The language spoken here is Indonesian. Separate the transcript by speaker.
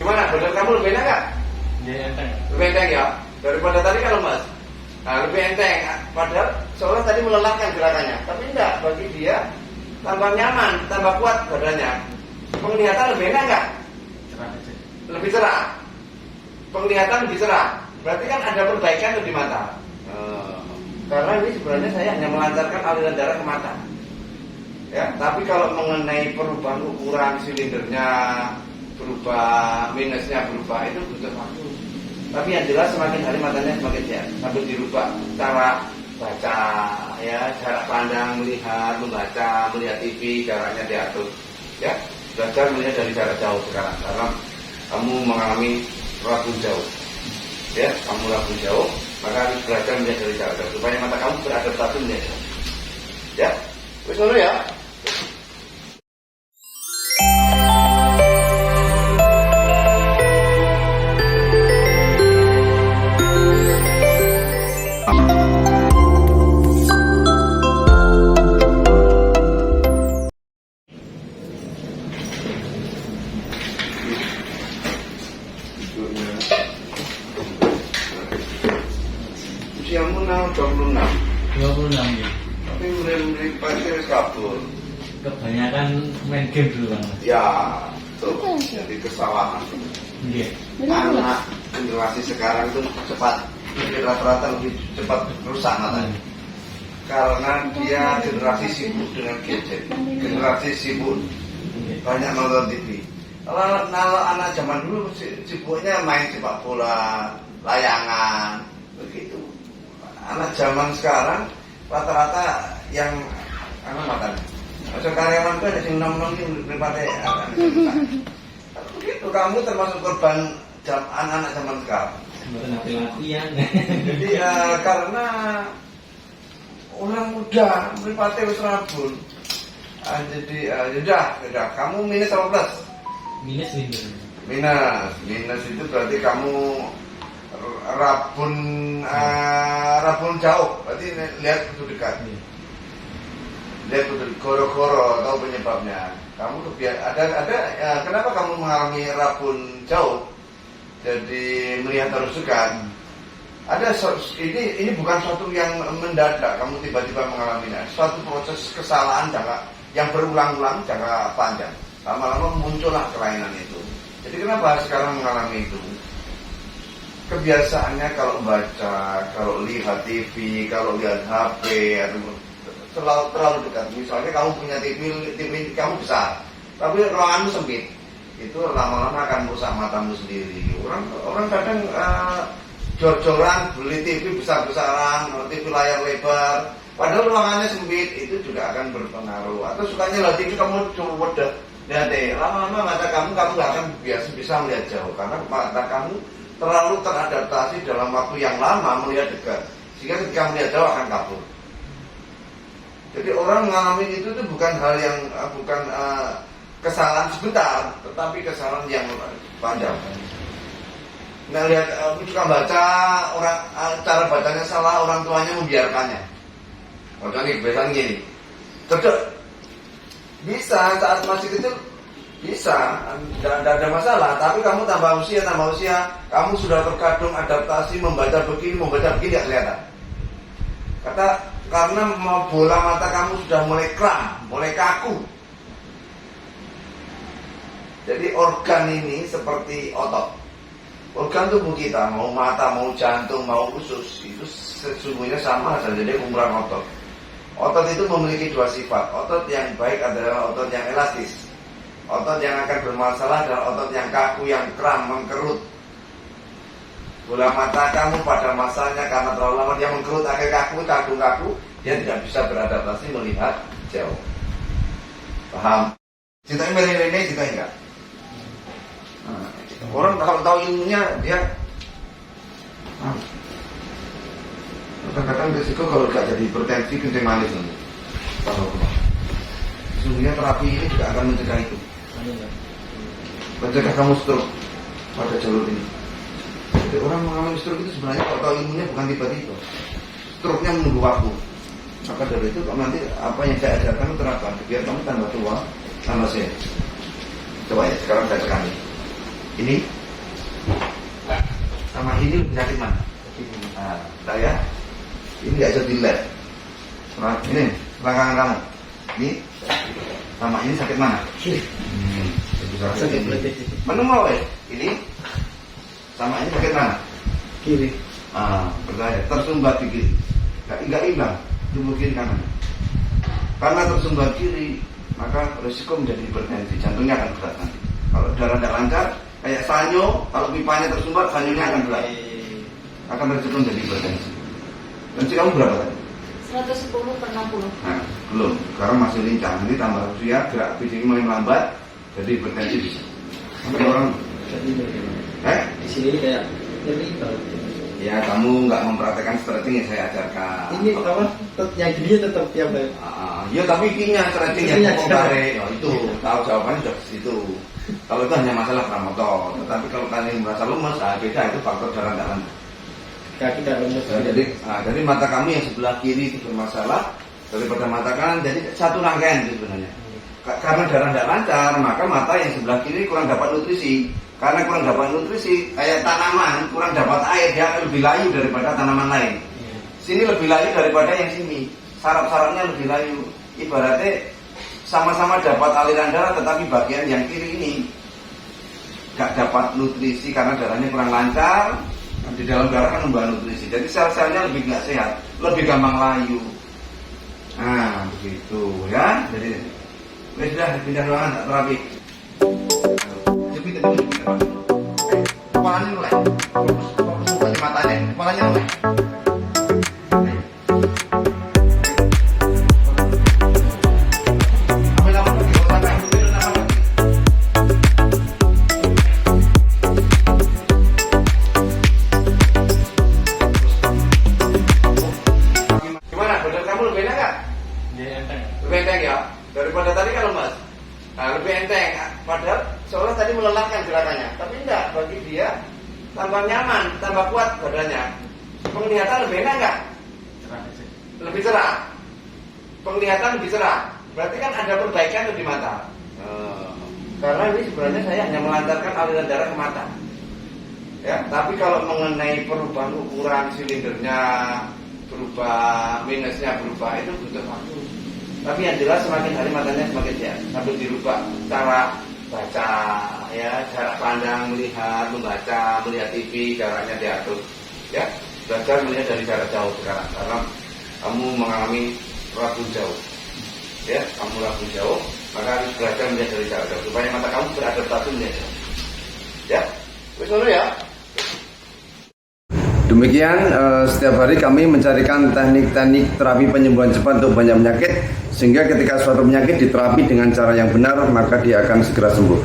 Speaker 1: Gimana? Badan kamu lebih enak nggak?
Speaker 2: Ya enteng.
Speaker 1: Lebih enteng ya? Daripada tadi kan lemas. Nah, lebih enteng. Padahal seolah tadi melelahkan gerakannya. Tapi enggak, bagi dia tambah nyaman, tambah kuat badannya. Penglihatan lebih enak nggak?
Speaker 2: Cerah aja.
Speaker 1: Lebih cerah. Penglihatan lebih cerah. Berarti kan ada perbaikan di mata. Karena ini sebenarnya saya hanya melancarkan aliran darah ke mata. Ya, tapi kalau mengenai perubahan ukuran silindernya berubah, minusnya berubah, itu butuh waktu. Tapi yang jelas semakin hari matanya semakin sehat. Sambil dirubah cara baca, ya, jarak pandang, melihat, membaca, melihat TV, jaraknya diatur. Ya, belajar melihat dari jarak jauh sekarang karena kamu mengalami rabun jauh. Ya, kamu rabun jauh, maka harus belajar melihat dari jarak jauh supaya mata kamu beradaptasi melihat jauh. Ya, wis dulu ya. Usiamu 26.
Speaker 2: 26 ya.
Speaker 1: Tapi mulai pasti harus kabur.
Speaker 2: Kebanyakan main game dulu Bang.
Speaker 1: Ya, tuh jadi kesalahan.
Speaker 2: Iya.
Speaker 1: Anak generasi sekarang itu cepat, rata-rata lebih cepat rusak matanya. Karena dia generasi sibuk dengan gadget, generasi sibuk banyak nonton TV. Kalau anak zaman dulu sibuknya main sepak bola, layangan, begitu. Anak zaman sekarang rata-rata yang matanya. Macam karyawan itu ada yang nom-nom ini daripada begitu. Kamu termasuk korban anak-anak zaman sekarang.
Speaker 2: Bukan latihan.
Speaker 1: Jadi karena orang muda meripate wis rabun. Jadi sudah kamu minus apa plus?
Speaker 2: Minus.
Speaker 1: Minus itu berarti kamu rabun jauh. Berarti lihat itu dekat. Lihat itu goro-goro atau penyebabnya. Kamu ada kenapa kamu mengalami rabun jauh? Jadi melihat harus dekat. Ada ini bukan suatu yang mendadak kamu tiba-tiba mengalaminya. Suatu proses kesalahan yang berulang-ulang jangka panjang. Lama-lama muncullah kelainan itu. Jadi kenapa sekarang mengalami itu? Kebiasaannya kalau baca, kalau lihat TV, kalau lihat HP, atau terlalu dekat. Misalnya kamu punya TV kamu besar, tapi ruanganmu sempit. Itu lama-lama akan merusak matamu sendiri. Orang kadang jor-joran beli TV besar-besaran, TV layar lebar, padahal ruangannya sempit, itu juga akan berpengaruh. Atau sukanya lihat TV kamu cuma udah lihat lama-lama mata kamu nggak akan bisa melihat jauh karena mata kamu terlalu teradaptasi dalam waktu yang lama melihat dekat, sehingga ketika melihat jauh akan kabur. Jadi orang mengalami itu tuh bukan hal yang kesalahan sebentar, tetapi kesalahan yang panjang. Nah lihat, suka baca orang cara bacanya salah, orang tuanya membiarkannya. Contohnya kebiasaan gini, cedek bisa saat masih kecil bisa, tidak ada masalah. Tapi kamu tambah usia, kamu sudah terkadung adaptasi membaca begini tidak kelihatan. Karena bola mata kamu sudah mulai kram, mulai kaku. Jadi organ ini seperti otot. Organ tubuh kita, mau mata, mau jantung, mau usus, itu sesungguhnya sama saja, jadi umuran otot. Otot itu memiliki dua sifat. Otot yang baik adalah otot yang elastis. Otot yang akan bermasalah adalah otot yang kaku, yang kram, mengkerut. Bola mata kamu pada masanya karena terlalu lama dia mengkerut, akhirnya kaku, dia tidak bisa beradaptasi melihat jauh. Paham? Ceritanya milih-milih, ceritanya enggak? Orang kalau tahu ilmunya dia kadang-kadang risiko kalau tidak jadi hipertensi kencing manis nanti. Sesungguhnya terapi ini juga akan mencegah itu, mencegah kamu stroke pada jalur ini. Jadi orang mengalami stroke itu sebenarnya kalau tahu ilmunya bukan tiba-tiba, stroke-nya menunggu waktu. Maka dari itu kalau nanti apa yang saya ajarkan terapkan biar kamu tambah tua, tambah sehat. Coba ya sekarang saya sekali. Ini sama ini lebih sakit mana? Nah, tahu ya? Ini nggak bisa dilihat. Nah, ini belakang kamu. Ini sama ini sakit mana? Lebih sakit ini. Mana mau ini sama ini sakit mana?
Speaker 3: Kiri.
Speaker 1: Berbahaya. Tersumbat di kiri. Nggak imbang tubuh kiri kanan. Karena tersumbat kiri, maka risiko menjadi hipertensi. Jantungnya akan berat nanti. Kalau darah tidak lancar, kayak sanyo, kalau pipanya tersumbat, sanyonya akan berat. Akan risiko menjadi hipertensi. Tensi kamu berapa tadi?
Speaker 4: 110/60.
Speaker 1: Nah, belum. Sekarang masih lincah. Ini tambah usia, gerak fisik mulai melambat, jadi hipertensi bisa. Sampai orang,
Speaker 3: Di sini ini kayak nyeri banget.
Speaker 1: ya kamu nggak mempraktekkan stretching yang saya ajarkan.
Speaker 3: Ini apa? Yang gini tetap tiap hari.
Speaker 1: Ya tapi kinya stretching yang mau tarik, itu tahu jawabannya sudah ke situ. Kalau itu hanya masalah pramotor, tetapi kalau kalian merasa lemas, beda itu faktor darah tidak lancar.
Speaker 3: Kaki tidak lemes.
Speaker 1: Jadi mata kami yang sebelah kiri itu bermasalah daripada mata kanan, jadi satu rangkaian itu sebenarnya. Karena darah tidak lancar, maka mata yang sebelah kiri kurang dapat nutrisi. Karena kurang dapat nutrisi, kayak tanaman kurang dapat air, dia akan lebih layu daripada tanaman lain. Sini lebih layu daripada yang sini. Saraf-sarafnya lebih layu. Ibaratnya sama-sama dapat aliran darah, tetapi bagian yang kiri ini gak dapat nutrisi karena darahnya kurang lancar. Di dalam darah kan membawa nutrisi. Jadi sel-selnya lebih gak sehat, lebih gampang layu. Nah, begitu ya. Jadi sudah pindah ruangan tak terapi. Jepit dulu. Kepalanya mulai. Fokus di matanya. Kepalanya mulai. Ambil nafas lagi. Kalau sampai ambil nafas lagi. Gimana? Badan kamu lebih enak nggak?
Speaker 2: Dia enteng.
Speaker 1: Lebih enteng ya? Daripada tadi kan lemas. Nah, lebih enteng. Padahal soalnya tadi melelahkan gerakannya. Tapi enggak, bagi dia tambah nyaman, tambah kuat badannya. Penglihatan lebih enak nggak?
Speaker 2: Cerah aja.
Speaker 1: Lebih cerah. Penglihatan lebih cerah. Berarti kan ada perbaikan di mata. Karena ini sebenarnya saya hanya melancarkan aliran darah ke mata. Ya, tapi kalau mengenai perubahan ukuran silindernya, berubah minusnya berubah, itu butuh waktu. Tapi yang jelas semakin hari matanya semakin sehat. Sambil dirubah cara baca, ya, jarak pandang, melihat, membaca, melihat TV, jaraknya diatur. Ya, belajar melihat dari jarak jauh sekarang. Karena kamu mengalami rabu jauh. Ya, kamu rabu jauh, maka harus belajar melihat dari jarak jauh supaya mata kamu beradaptasi melihat jauh. Ya, wis ngono ya. Demikian setiap hari kami mencarikan teknik-teknik terapi penyembuhan cepat untuk banyak penyakit, sehingga ketika suatu penyakit diterapi dengan cara yang benar, maka dia akan segera sembuh.